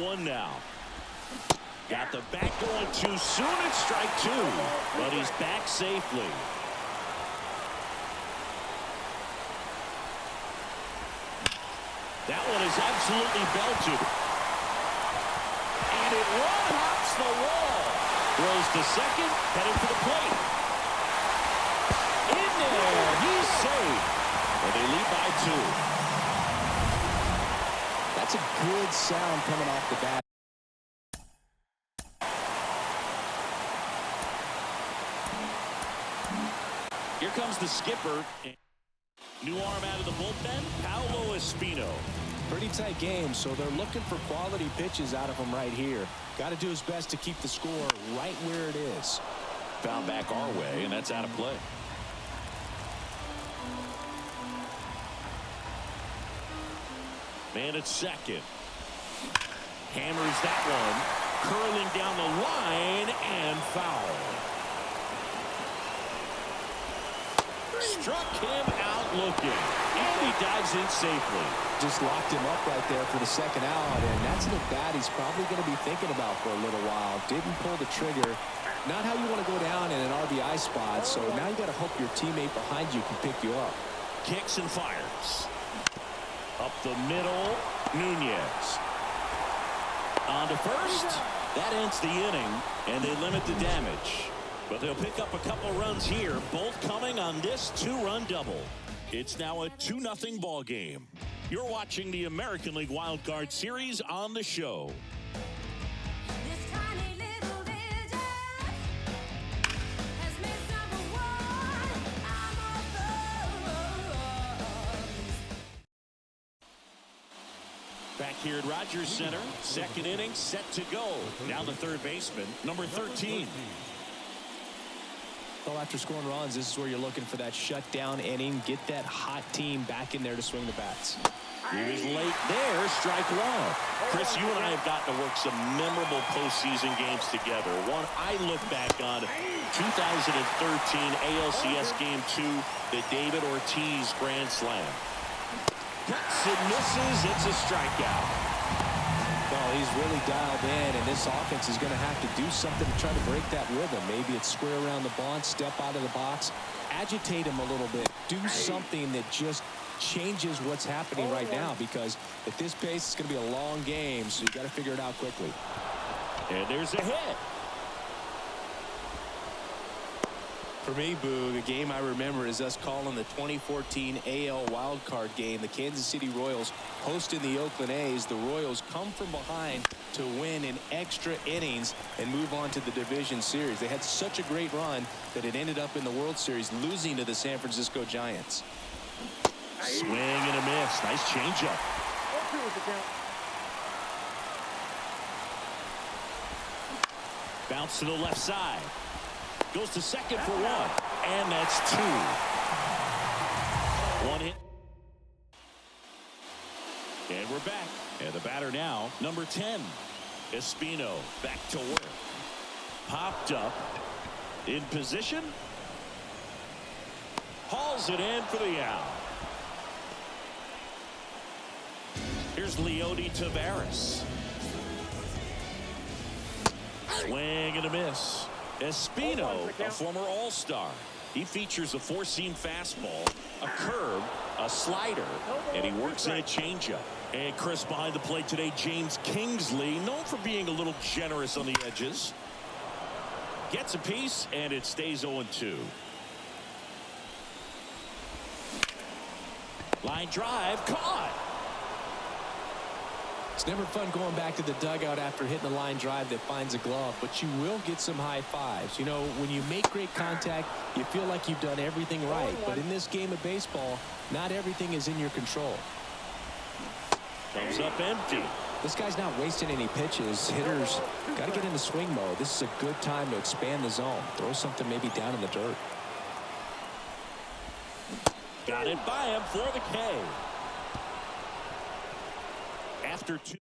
0-1 now. Got the bat going too soon. It's strike two. But he's back safely. That one is absolutely belted. And it one-hops the wall. Throws to second, headed for the plate. In there, he's safe. And they lead by 2. That's a good sound coming off the bat. Here comes the skipper. New arm out of the bullpen, Paolo Espino. Pretty tight game, so they're looking for quality pitches out of him right here. Got to do his best to keep the score right where it is. Found back our way, and that's out of play. Man at second. Hammers that one. Curling down the line and foul. Struck him out looking. And he dives in safely. Just locked him up right there for the second out, and that's an at-bat he's probably going to be thinking about for a little while. Didn't pull the trigger. Not how you want to go down in an RBI spot, so now you got to hope your teammate behind you can pick you up. Kicks and fires. Up the middle, Nunez. On to first. That ends the inning, and they limit the damage. But they'll pick up a couple runs here, both coming on this 2-run double. It's now a 2-0 ball game. You're watching the American League Wild Card Series on the show. Back here at Rogers Center, second inning set to go. Down the third baseman, number 13. Well, after scoring runs, this is where you're looking for that shutdown inning. Get that hot team back in there to swing the bats. He was late there, strike one. Chris, you and I have gotten to work some memorable postseason games together. One I look back on, 2013 ALCS Game 2, the David Ortiz Grand Slam. Cuts and misses, it's a strikeout. Well, he's really dialed in, and this offense is going to have to do something to try to break that rhythm. Maybe it's square around the bunt, step out of the box, agitate him a little bit, do something that just changes what's happening right now, because at this pace, it's going to be a long game, so you got to figure it out quickly. And there's a hit. For me, Boo, the game I remember is us calling the 2014 AL wildcard game. The Kansas City Royals hosting the Oakland A's. The Royals come from behind to win in extra innings and move on to the division series. They had such a great run that it ended up in the World Series losing to the San Francisco Giants. Swing and a miss. Nice changeup. Bounce to the left side. Goes to second for one. And that's two. One hit. And we're back. And the batter now, number 10. Espino back to work. Popped up. In position. Hauls it in for the out. Here's Leody Taveras. Swing and a miss. Espino, a former All-Star. He features a four-seam fastball, a curve, a slider, and he works in a changeup. And Chris, behind the plate today, James Kingsley, known for being a little generous on the edges. Gets a piece, and it stays 0-2. Line drive, caught. It's never fun going back to the dugout after hitting a line drive that finds a glove, but you will get some high fives. You know, when you make great contact, you feel like you've done everything right. But in this game of baseball, not everything is in your control. Comes up empty. This guy's not wasting any pitches. Hitters got to get in the swing mode. This is a good time to expand the zone. Throw something maybe down in the dirt. Got it by him for the K. After two.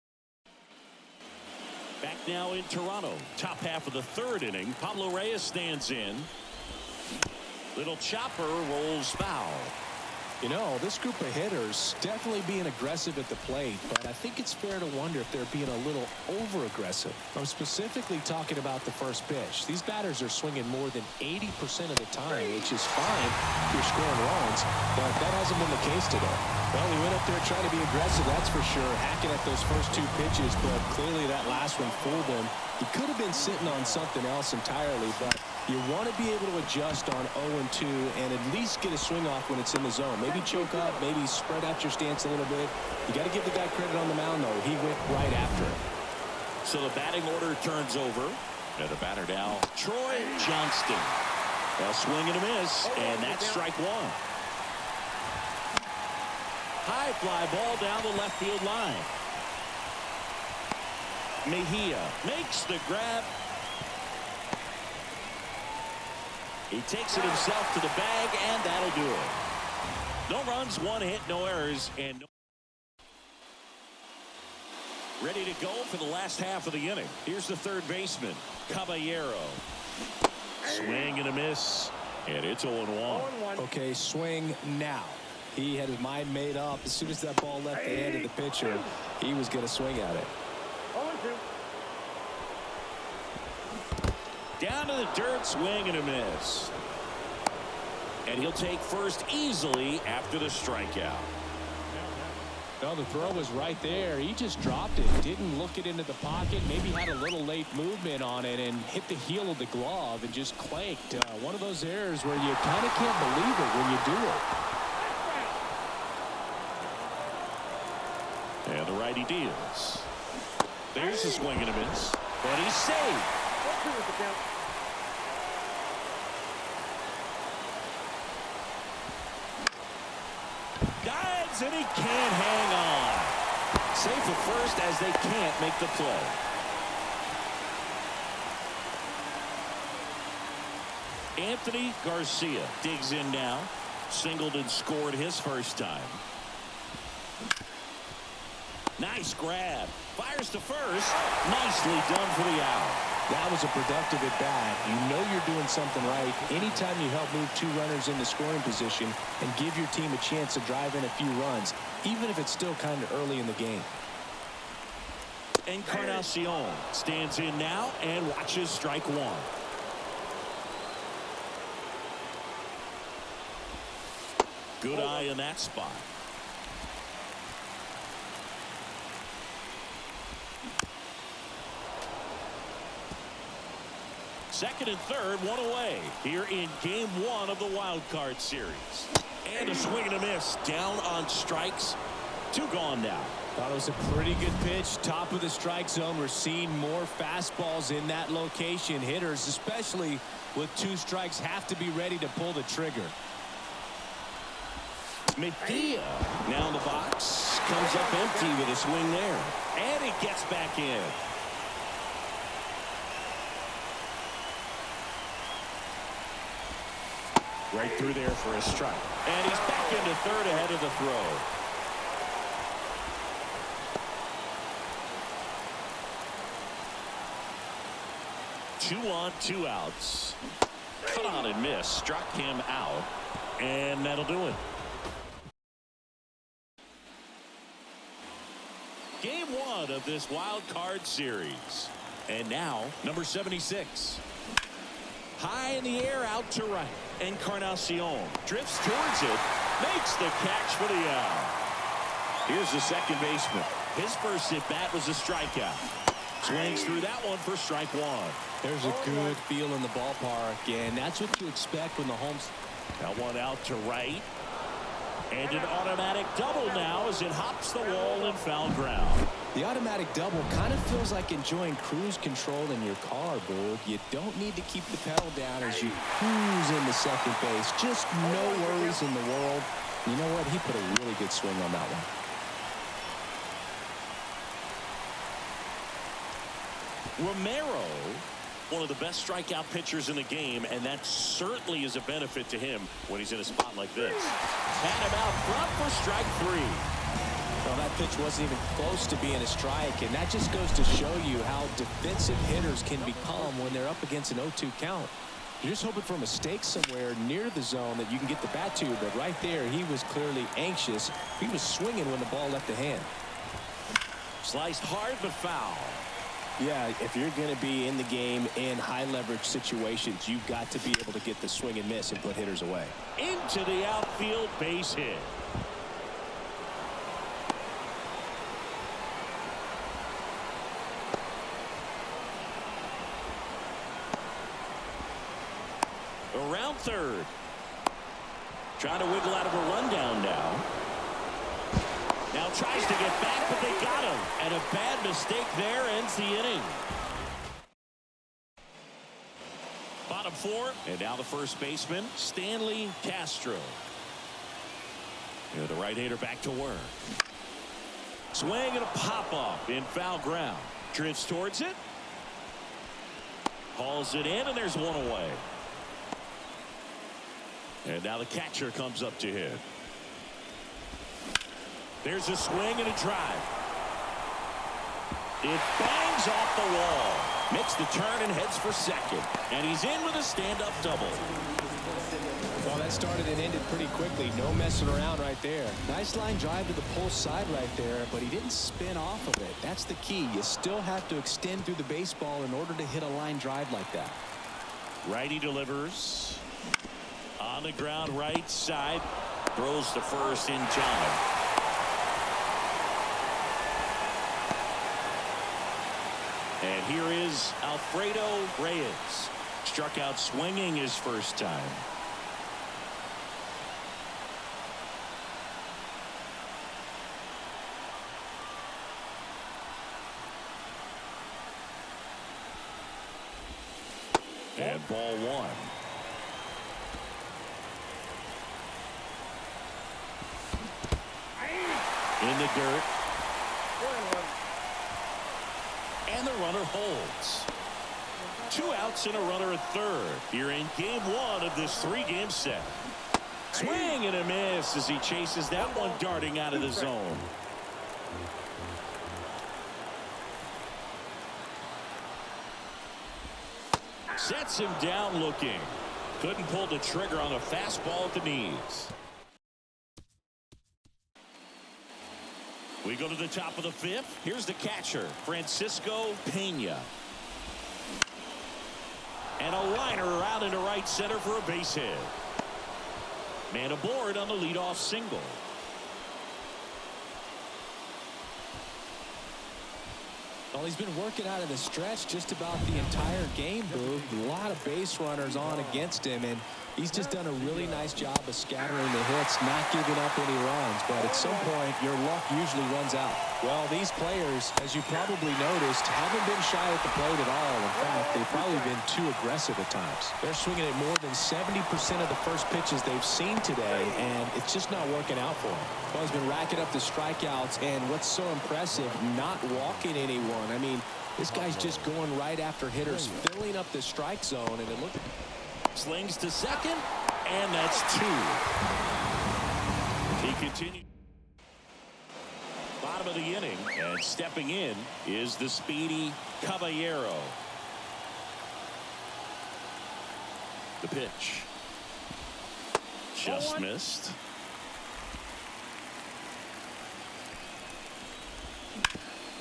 Back now in Toronto. Top half of the third inning. Pablo Reyes stands in. Little chopper rolls foul. You know, this group of hitters definitely being aggressive at the plate, but I think it's fair to wonder if they're being a little over-aggressive. I'm specifically talking about the first pitch. These batters are swinging more than 80% of the time, which is fine if you're scoring runs, but that hasn't been the case today. Well, he went up there trying to be aggressive, that's for sure, hacking at those first two pitches, but clearly that last one fooled him. He could have been sitting on something else entirely, but you want to be able to adjust on 0-2 and at least get a swing off when it's in the zone. Maybe choke up, maybe spread out your stance a little bit. You got to give the guy credit on the mound, though. He went right after it. So the batting order turns over. And the batter now, Troy Johnston. A swing and a miss, and that's strike one. High fly ball down the left field line. Mejia makes the grab. He takes it himself to the bag, and that'll do it. No runs, one hit, no errors, and no. Ready to go for the last half of the inning. Here's the third baseman, Caballero. Swing and a miss, and it's 0-1. Okay, swing now. He had his mind made up. As soon as that ball left the hand of the pitcher, he was going to swing at it. Down to the dirt, swing and a miss. And he'll take first easily after the strikeout. No, the throw was right there. He just dropped it. Didn't look it into the pocket. Maybe had a little late movement on it and hit the heel of the glove and just clanked. One of those errors where you kind of can't believe it when you do it. And the righty deals. There's a swing and a miss. But he's saved. Dives and he can't hang on. Safe at first as they can't make the play. Anthony Garcia digs in now. Singled and scored his first time. Nice grab. Fires to first. Nicely done for the out. That was a productive at bat. You know you're doing something right anytime you help move two runners into scoring position and give your team a chance to drive in a few runs, even if it's still kind of early in the game. Encarnacion stands in now and watches strike one. Good eye in that spot. Second and third, one away here in game one of the wild card series. And a swing and a miss. Down on strikes. Two gone now. Thought it was a pretty good pitch. Top of the strike zone. We're seeing more fastballs in that location. Hitters, especially with two strikes, have to be ready to pull the trigger. Mejia now in the box. Comes up empty with a swing there. And he gets back in. Right through there for a strike. And he's back into third ahead of the throw. Two on, two outs. Cut on and miss. Struck him out. And that'll do it. Game one of this wild card series. And now, number 76. High in the air, out to right. Encarnacion drifts towards it, makes the catch for the out. Here's the second baseman. His first at bat was a strikeout. Swings through that one for strike one. There's a good feel in the ballpark, and that's what you expect when the home's. That one out to right. And an automatic double now as it hops the wall and foul ground. The automatic double kind of feels like enjoying cruise control in your car, Boog. You don't need to keep the pedal down as you cruise into second base. Just no worries in the world. You know what? He put a really good swing on that one. Romero, one of the best strikeout pitchers in the game, and that certainly is a benefit to him when he's in a spot like this. And about front for strike three. Well, that pitch wasn't even close to being a strike, and that just goes to show you how defensive hitters can become when they're up against an 0-2 count. You're just hoping for a mistake somewhere near the zone that you can get the bat to, but right there he was clearly anxious. He was swinging when the ball left the hand. Sliced hard but foul. Yeah, if you're going to be in the game in high leverage situations, you've got to be able to get the swing and miss and put hitters away. Into the outfield, base hit. Around third. Trying to wiggle out of a rundown now. Now tries to get back, but they got him. And a bad mistake there ends the inning. Bottom four, and now the first baseman, Stanley Castro. And the right-hander back to work. Swing and a pop-up in foul ground. Drifts towards it. Hauls it in, and there's one away. And now the catcher comes up to hit. There's a swing and a drive. It bangs off the wall. Makes the turn and heads for second. And he's in with a stand-up double. Well, that started and ended pretty quickly. No messing around right there. Nice line drive to the pull side right there, but he didn't spin off of it. That's the key. You still have to extend through the baseball in order to hit a line drive like that. Righty delivers. On the ground right side. Throws to first in time. And here is Alfredo Reyes. Struck out swinging his first time. And ball one. In the dirt. And the runner holds. 2 outs and a runner at third. Here in game one of this 3-game set. Swing and a miss as he chases that one darting out of the zone. Sets him down looking. Couldn't pull the trigger on a fastball at the knees. We go to the top of the 5th. Here's the catcher, Francisco Pena. And a liner out into right center for a base hit. Man aboard on the leadoff single. Well, he's been working out of the stretch just about the entire game, Boog. A lot of base runners on against him, and he's just done a really nice job of scattering the hits, not giving up any runs. But at some point, your luck usually runs out. Well, these players, as you probably noticed, haven't been shy at the plate at all. In fact, they've probably been too aggressive at times. They're swinging at more than 70% of the first pitches they've seen today, and it's just not working out for them. Well, he's been racking up the strikeouts, and what's so impressive, not walking anyone. I mean, this guy's just going right after hitters, filling up the strike zone, and it looks. Slings to second, and that's 2. He continues. Bottom of the inning, and stepping in is the speedy Caballero. The pitch. Just missed.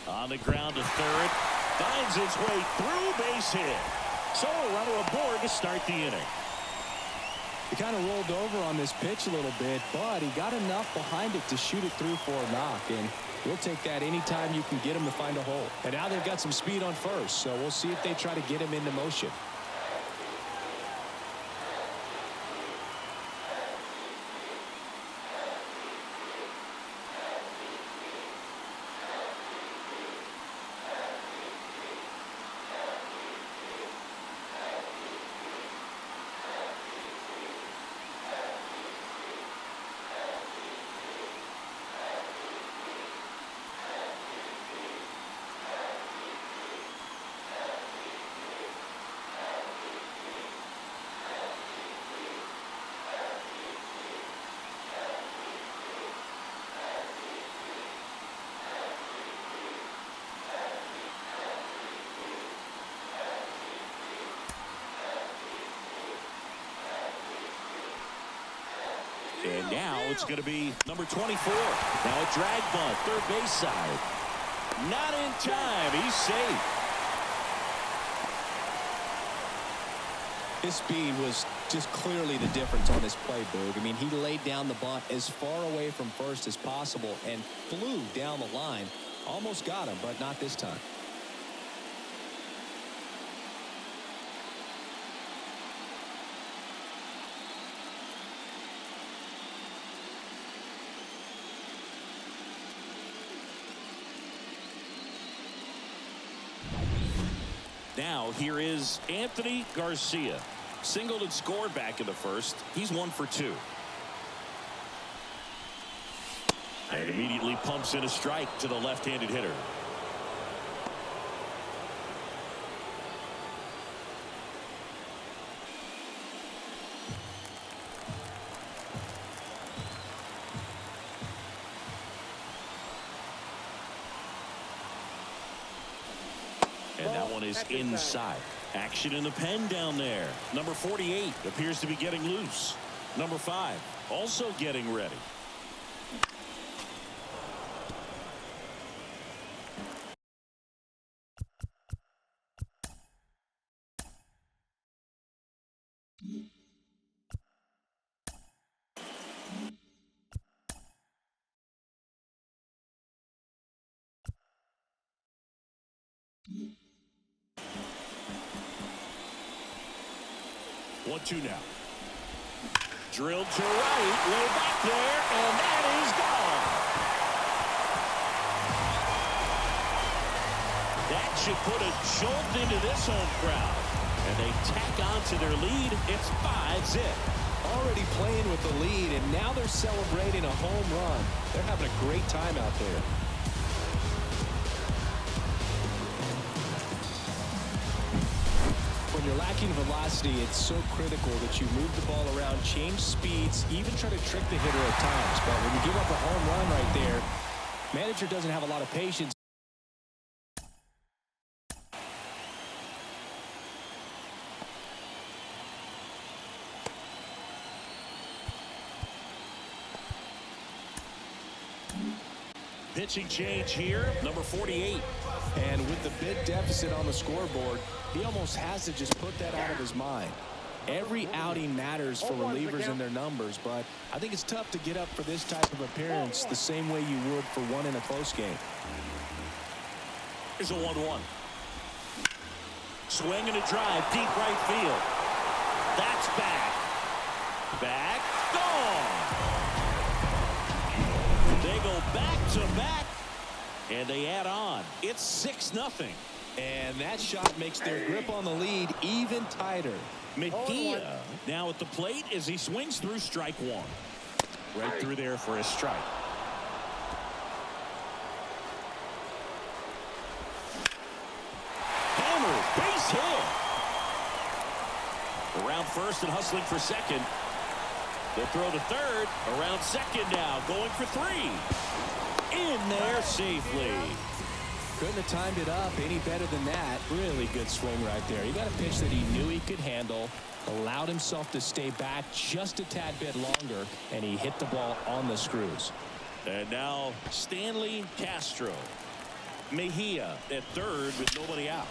On the ground to third. Finds its way through, base hit. So a runner aboard to start the inning. He kind of rolled over on this pitch a little bit, but he got enough behind it to shoot it through for a knock, and we'll take that anytime you can get him to find a hole. And now they've got some speed on first, so we'll see if they try to get him into motion. It's going to be number 24. Now a drag bunt, third base side. Not in time. He's safe. His speed was just clearly the difference on this play, Boog. I mean, he laid down the bunt as far away from first as possible and flew down the line. Almost got him, but not this time. Now here is Anthony Garcia. Singled and scored back in the first. He's 1 for 2. And immediately pumps in a strike to the left-handed hitter. And that one is inside. Action in the pen down there. Number 48 appears to be getting loose. Number 5 also getting ready. One-two now. Drilled to right, way back there, and that is gone. That should put a jolt into this home crowd. And they tack on to their lead. It's 5-zip. Already playing with the lead, and now they're celebrating a home run. They're having a great time out there. When you're lacking velocity, it's so critical that you move the ball around, change speeds, even try to trick the hitter at times. But when you give up a home run right there, manager doesn't have a lot of patience. Pitching change here, number 48. And with the big deficit on the scoreboard, he almost has to just put that out of his mind. Every outing matters for relievers and their numbers, but I think it's tough to get up for this type of appearance the same way you would for one in a close game. Here's a 1-1. Swing and a drive, deep right field. That's back. Back, gone. They go back to back, and they add on. It's 6-0. And that shot makes their grip on the lead even tighter. Mejia now at the plate as he swings through strike one. Right through there for a strike. Hammer, base hit. Around first and hustling for second. They'll throw to third. Around second now, going for 3. In there safely. Couldn't have timed it up any better than that. Really good swing right there. He got a pitch that he knew he could handle, allowed himself to stay back just a tad bit longer, and he hit the ball on the screws. And now Stanley Castro. Mejia at third with nobody out.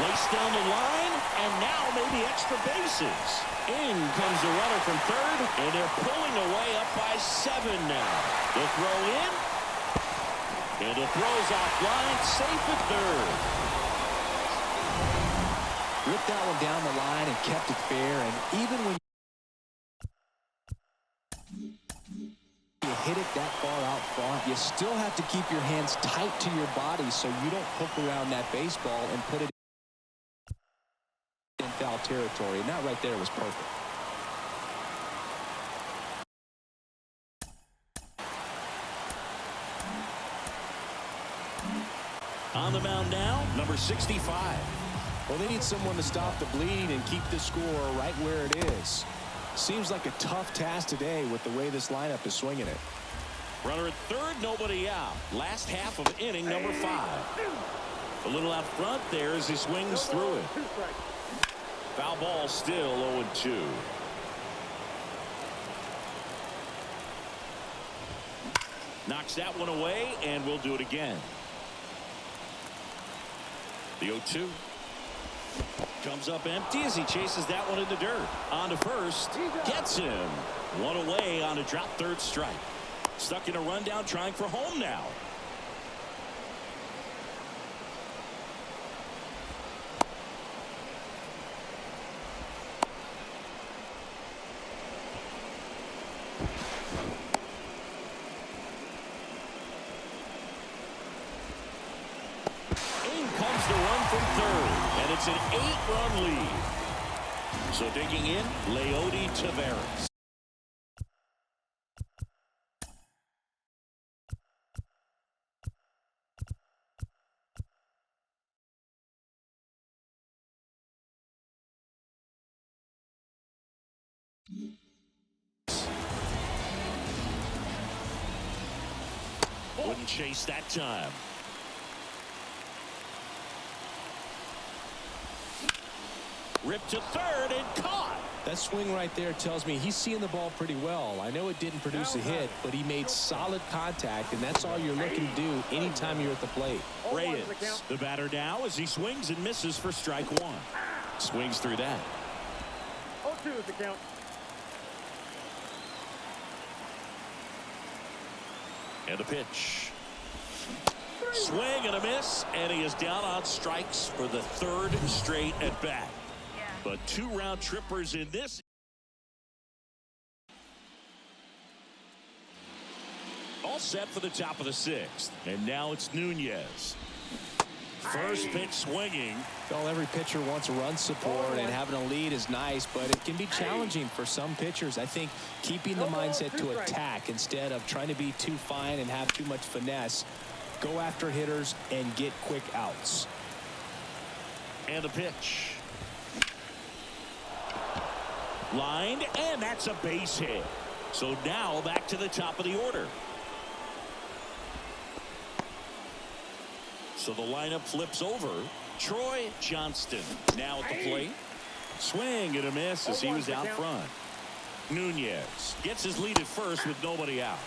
Laced down the line, and now maybe extra bases. In comes the runner from third, and they're pulling away up by 7 now. The throw in, and the throw's offline, safe at third. Ripped that one down the line and kept it fair, and even when you hit it that far out front, you still have to keep your hands tight to your body so you don't hook around that baseball and put it in foul territory. And that right there was perfect. On the mound now, number 65. Well, they need someone to stop the bleeding and keep the score right where it is. Seems like a tough task today with the way this lineup is swinging it. Runner at third, nobody out. Last half of inning number 5. A little out front there as he swings through it. Foul ball, still 0-2. Knocks that one away, and we'll do it again. The 0-2. Comes up empty as he chases that one in the dirt. On to first. Gets him. One away on a drop third strike. Stuck in a rundown trying for home now. In comes the run from third, and it's an 8-run lead. So digging in, Leody Taveras. Wouldn't chase that time. Ripped to third and caught. That swing right there tells me he's seeing the ball pretty well. I know it didn't produce a hit, but he made solid contact, and that's all you're looking to do anytime you're at the plate. Reyes, the batter now, as he swings and misses for strike one. Swings through that. 0-2 is the count. And the pitch. Swing and a miss, and he is down on strikes for the third straight at bat. But 2 round trippers in this. All set for the top of the 6th, and now it's Nunez. First pitch swinging. Well, every pitcher wants a run support, and having a lead is nice, but it can be challenging for some pitchers. I think keeping the mindset to attack instead of trying to be too fine and have too much finesse. Go after hitters and get quick outs. And the pitch. Lined, and that's a base hit. So now back to the top of the order. So the lineup flips over. Troy Johnston now at the plate. Swing and a miss as he was out front. Nunez gets his lead at first with nobody out.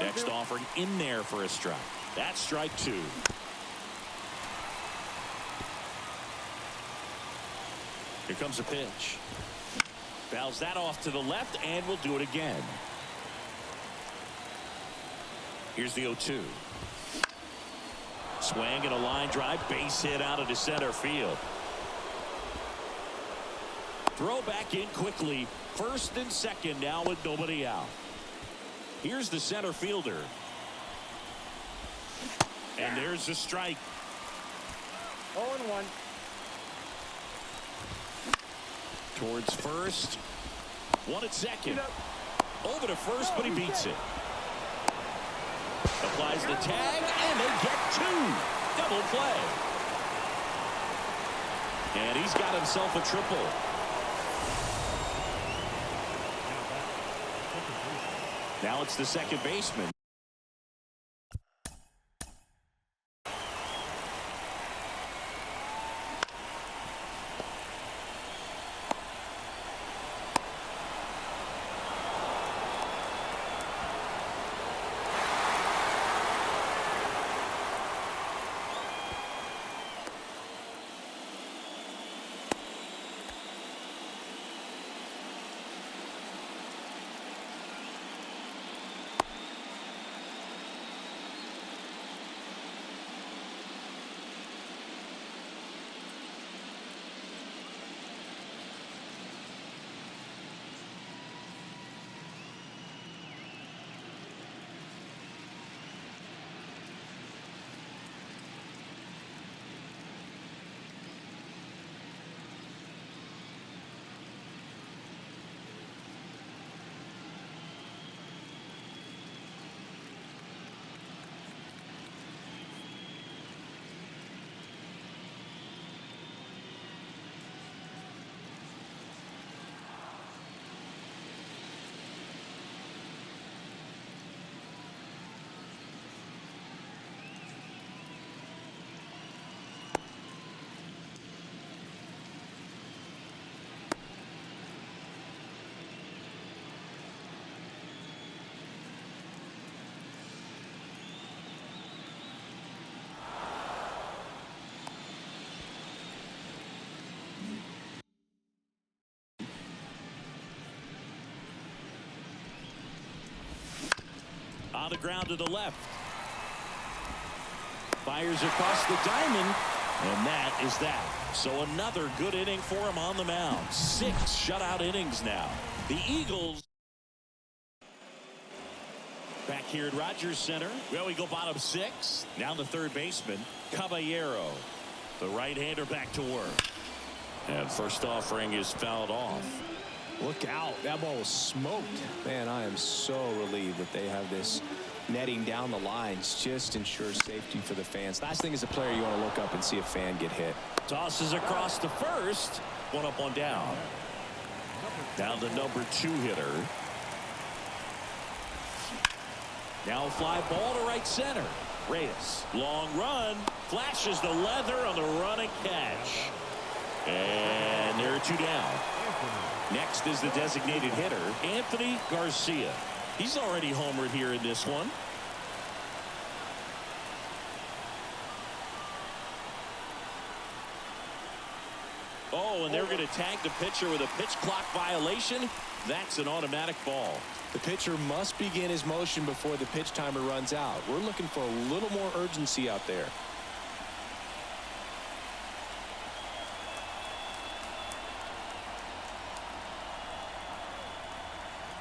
Next offering in there for a strike. That's strike 2. Here comes a pitch. Fouls that off to the left, and we'll do it again. Here's the 0-2. Swing and a line drive, base hit out into center field. Throw back in quickly. First and second now with nobody out. Here's the center fielder. And there's the strike. 0-1. Towards first. One at second. Over to first, but he beats it. Applies the tag, and they get 2. Double play. And he's got himself a triple. Now it's the second baseman. On the ground to the left. Fires across the diamond. And that is that. So another good inning for him on the mound. 6 shutout innings now. The Eagles back here at Rogers Center. Well, we go bottom 6. Now the third baseman, Caballero. The right-hander back to work. And first offering is fouled off. Look out. That ball was smoked. Man, I am so relieved that they have this netting down the lines. Just ensures safety for the fans. Last thing as a player, you want to look up and see a fan get hit. Tosses across to first. One up, one down. Down the number 2 hitter. Now a fly ball to right center. Reyes. Long run. Flashes the leather on the run and catch. And there are 2 down. Next is the designated hitter, Anthony Garcia. He's already homered here in this one. Oh, and they're going to tag the pitcher with a pitch clock violation. That's an automatic ball. The pitcher must begin his motion before the pitch timer runs out. We're looking for a little more urgency out there.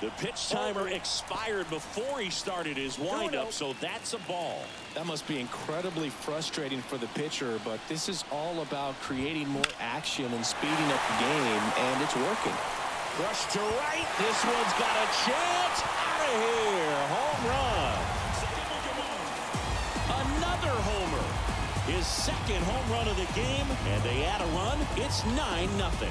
The pitch timer expired before he started his windup, so that's a ball. That must be incredibly frustrating for the pitcher, but this is all about creating more action and speeding up the game, and it's working. Rush to right. This one's got a chance. Out of here. Home run. Another homer. His second home run of the game, and they add a run. It's 9-0.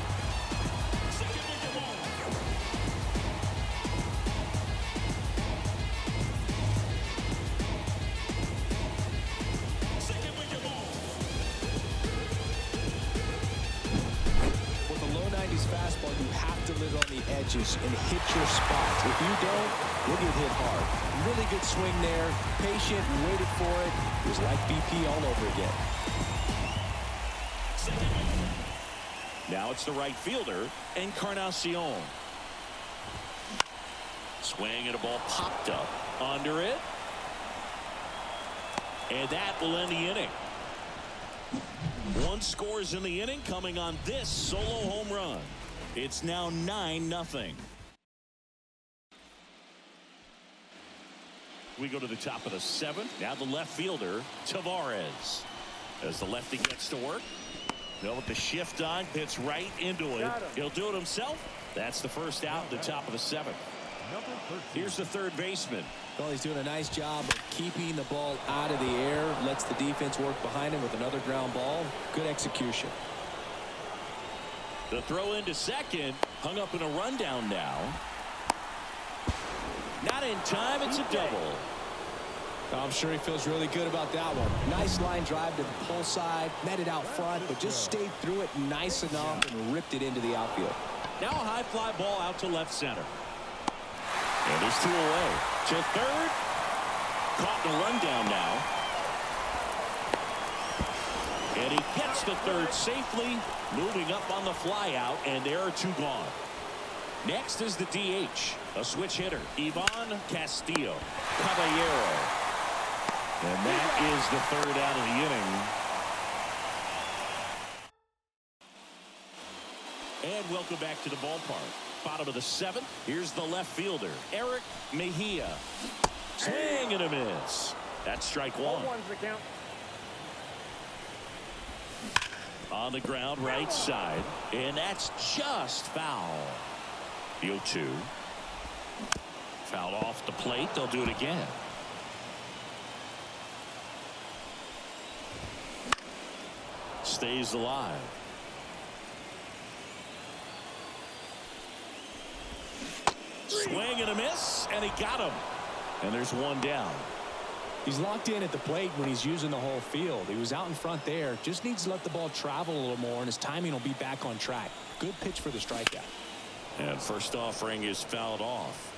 Fastball, you have to live on the edges and hit your spots. If you don't, you'll get hit hard. Really good swing there. Patient, waited for it. It was like BP all over again. Now it's the right fielder, Encarnacion. Swing and a ball popped up under it. And that will end the inning. 1 scores in the inning coming on this solo home run. It's now 9-0. We go to the top of the 7th. Now the left fielder, Tavares. As the lefty gets to work. No, with the shift on, hits right into it. He'll do it himself. That's the first out at the top of the 7th. Here's the third baseman. Well, he's doing a nice job of keeping the ball out of the air. Lets the defense work behind him with another ground ball. Good execution. The throw into second. Hung up in a rundown now. Not in time. It's a double. I'm sure he feels really good about that one. Nice line drive to the pull side. Met it out front, but just stayed through it nice enough and ripped it into the outfield. Now a high fly ball out to left center. And he's 2 away. To third. Caught in a rundown now. And he gets to third safely. Moving up on the fly out. And there are 2 gone. Next is the DH. A switch hitter. Ivan Castillo. Caballero. And that is the third out of the inning. And welcome back to the ballpark. Bottom of the 7th. Here's the left fielder, Eric Mejia. Swing and a miss. That's strike 1. The count. On the ground, right side. And that's just foul. The 0-2. Foul off the plate. They'll do it again. Stays alive. Swing and a miss, and he got him. And there's 1 down. He's locked in at the plate when he's using the whole field. He was out in front there. Just needs to let the ball travel a little more, and his timing will be back on track. Good pitch for the strikeout. And first offering is fouled off.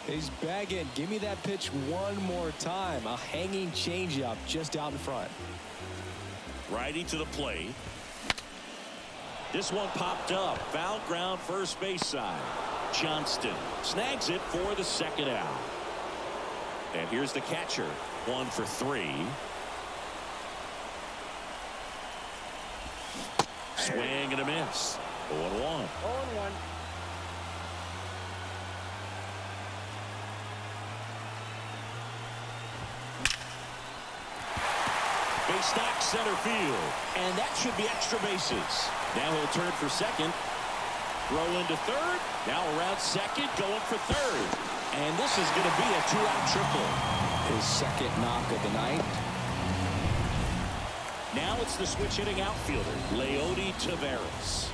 He's begging. Give me that pitch one more time. A hanging changeup just out in front. Righty to the plate. This one popped up. Foul ground first base side. Johnston snags it for the second out. And here's the catcher. 1 for 3. Swing and a miss. 0-1. 0-1. Base knock center field. And that should be extra bases. Now he'll turn for second. Throw into third. Now around second, going for third. And this is going to be a 2-out triple. His second knock of the night. Now it's the switch hitting outfielder, Leody Taveras.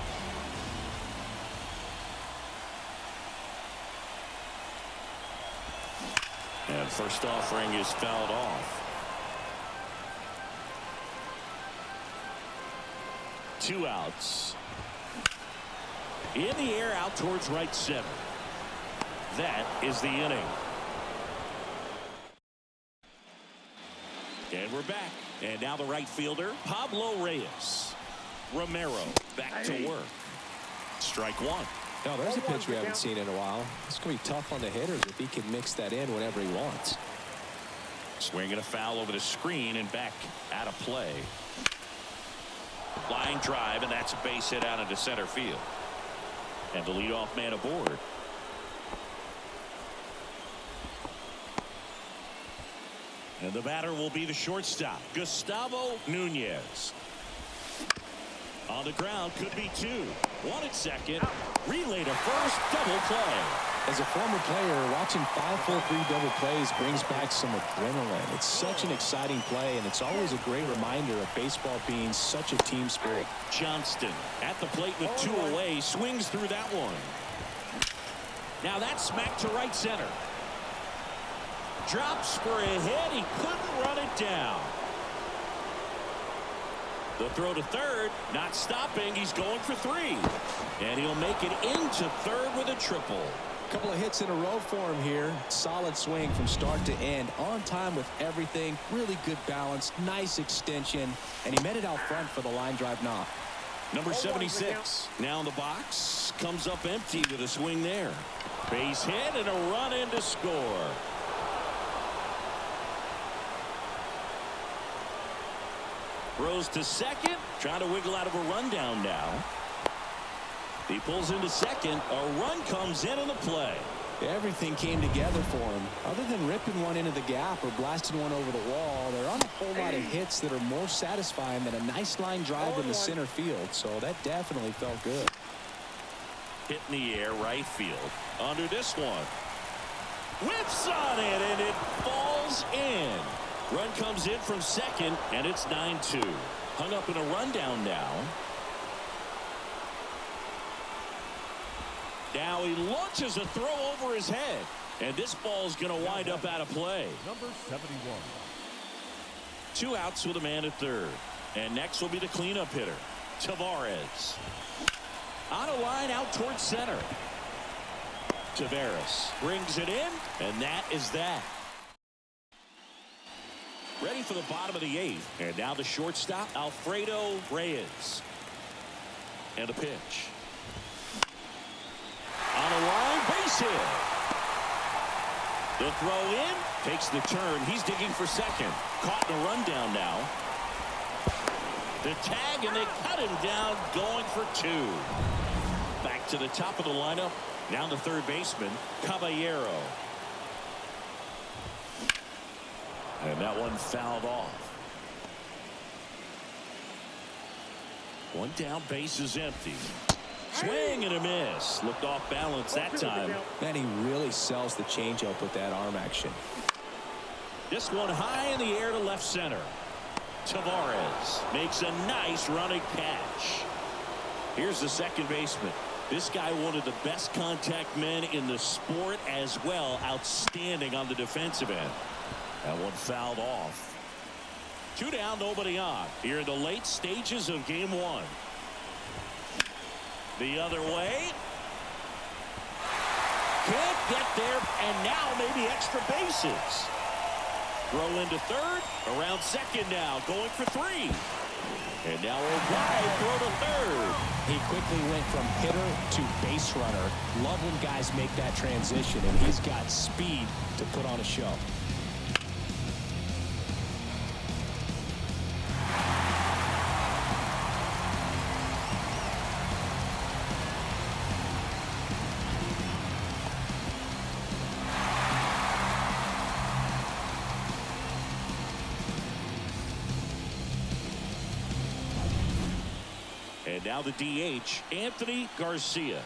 And first offering is fouled off. 2 outs. In the air out towards right center. That is the inning. And we're back. And now the right fielder, Pablo Reyes. Romero back to work. Strike 1. No, there's a pitch we haven't seen in a while. It's going to be tough on the hitters if he can mix that in whenever he wants. Swinging a foul over the screen and back out of play. Line drive, and that's a base hit out into center field. And the leadoff man aboard. And the batter will be the shortstop, Gustavo Nunez. On the ground, could be 2. 1 at second. Relay to first, double play. As a former player, watching 5-4-3 double plays brings back some adrenaline. It's such an exciting play, and it's always a great reminder of baseball being such a team sport. Johnston at the plate with 2 away, swings through that one. Now that's smacked to right center. Drops for a hit. He couldn't run it down. The throw to third, not stopping. He's going for 3. And he'll make it into third with a triple. Couple of hits in a row for him here. Solid swing from start to end. On time with everything. Really good balance. Nice extension. And he met it out front for the line drive knock. Number 76 now in the box. Comes up empty with a swing there. Base hit and a run in to score. Throws to second. Trying to wiggle out of a rundown now. He pulls into second. A run comes in the play. Everything came together for him. Other than ripping one into the gap or blasting one over the wall, there aren't a whole lot of hits that are more satisfying than a nice line drive in the center field. So that definitely felt good. Hit in the air, right field. Under this one. Whips on it, and it falls in. Run comes in from second, and it's 9-2. Hung up in a rundown now. Now he launches a throw over his head. And this ball's going to wind up out of play. Number 71. 2 outs with a man at third. And next will be the cleanup hitter, Taveras. On a line out towards center. Taveras brings it in, and that is that. Ready for the bottom of the 8th. And now the shortstop, Alfredo Reyes. And a pitch. On a line, base hit. The throw in, takes the turn. He's digging for second. Caught in a rundown now. The tag, and they cut him down, going for 2. Back to the top of the lineup. Now the third baseman, Caballero. And that one fouled off. 1 down, base is empty. Swing and a miss. Looked off balance that time. Man, he really sells the changeup with that arm action. This one high in the air to left center. Taveras makes a nice running catch. Here's the second baseman. This guy, one of the best contact men in the sport as well. Outstanding on the defensive end. That one fouled off. 2 down, nobody on. Here in the late stages of game 1. The other way. Can't get there, and now maybe extra bases. Throw into third, around second now, going for 3. And now a wide throw to third. He quickly went from hitter to base runner. Love when guys make that transition, and he's got speed to put on a show. And now the DH, Anthony Garcia.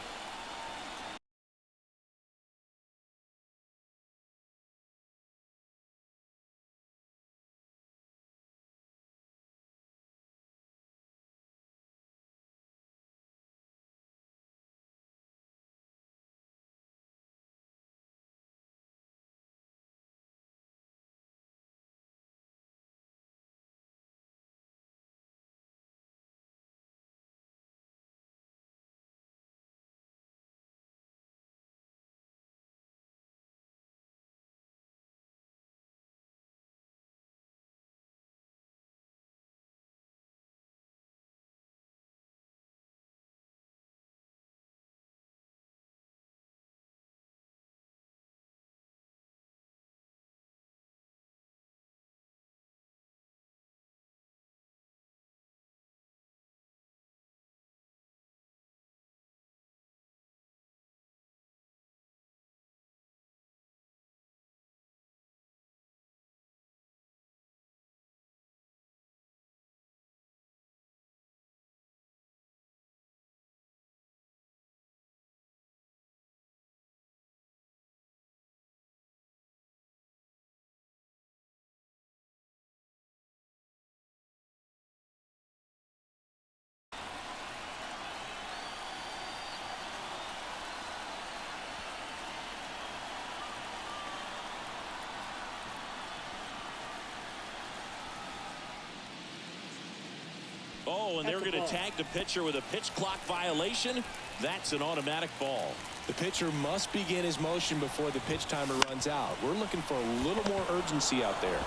Oh, and they're going to tag the pitcher with a pitch clock violation. That's an automatic ball. The pitcher must begin his motion before the pitch timer runs out. We're looking for a little more urgency out there.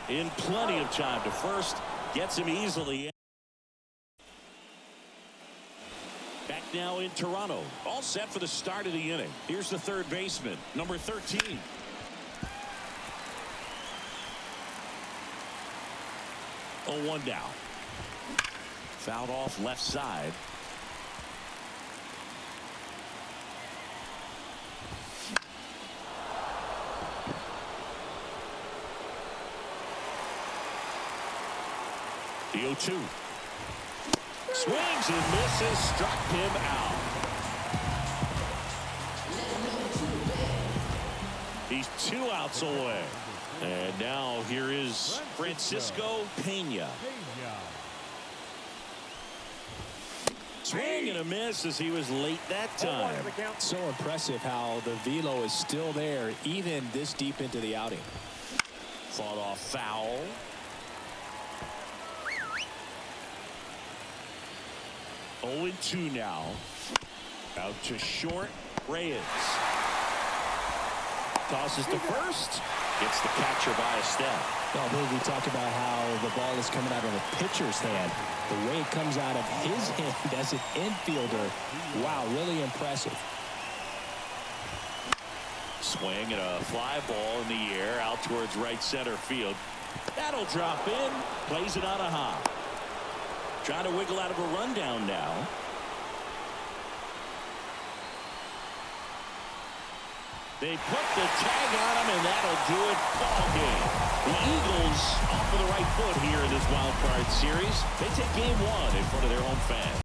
In plenty of time to first. Gets him easily. Back now in Toronto. All set for the start of the inning. Here's the third baseman, number 13. Oh, 1 down. Fouled off left side. The 0-2. Swings and misses. Struck him out. He's 2 outs away. And now here is Francisco Pena. Swing and a miss as he was late that time. So impressive how the velo is still there even this deep into the outing. Fought off foul. Oh, 2 now. Out to short. Reyes. Tosses to first. Gets the catcher by a step. Well, we talked about how the ball is coming out of the pitcher's hand. The way it comes out of his hand as an infielder. Wow, really impressive. Swing and a fly ball in the air out towards right center field. That'll drop in. Plays it on a hop. Trying to wiggle out of a rundown now. They put the tag on him, and that'll do it. Ball game. The Eagles off of the right foot here in this wild card series. They take game 1 in front of their home fans.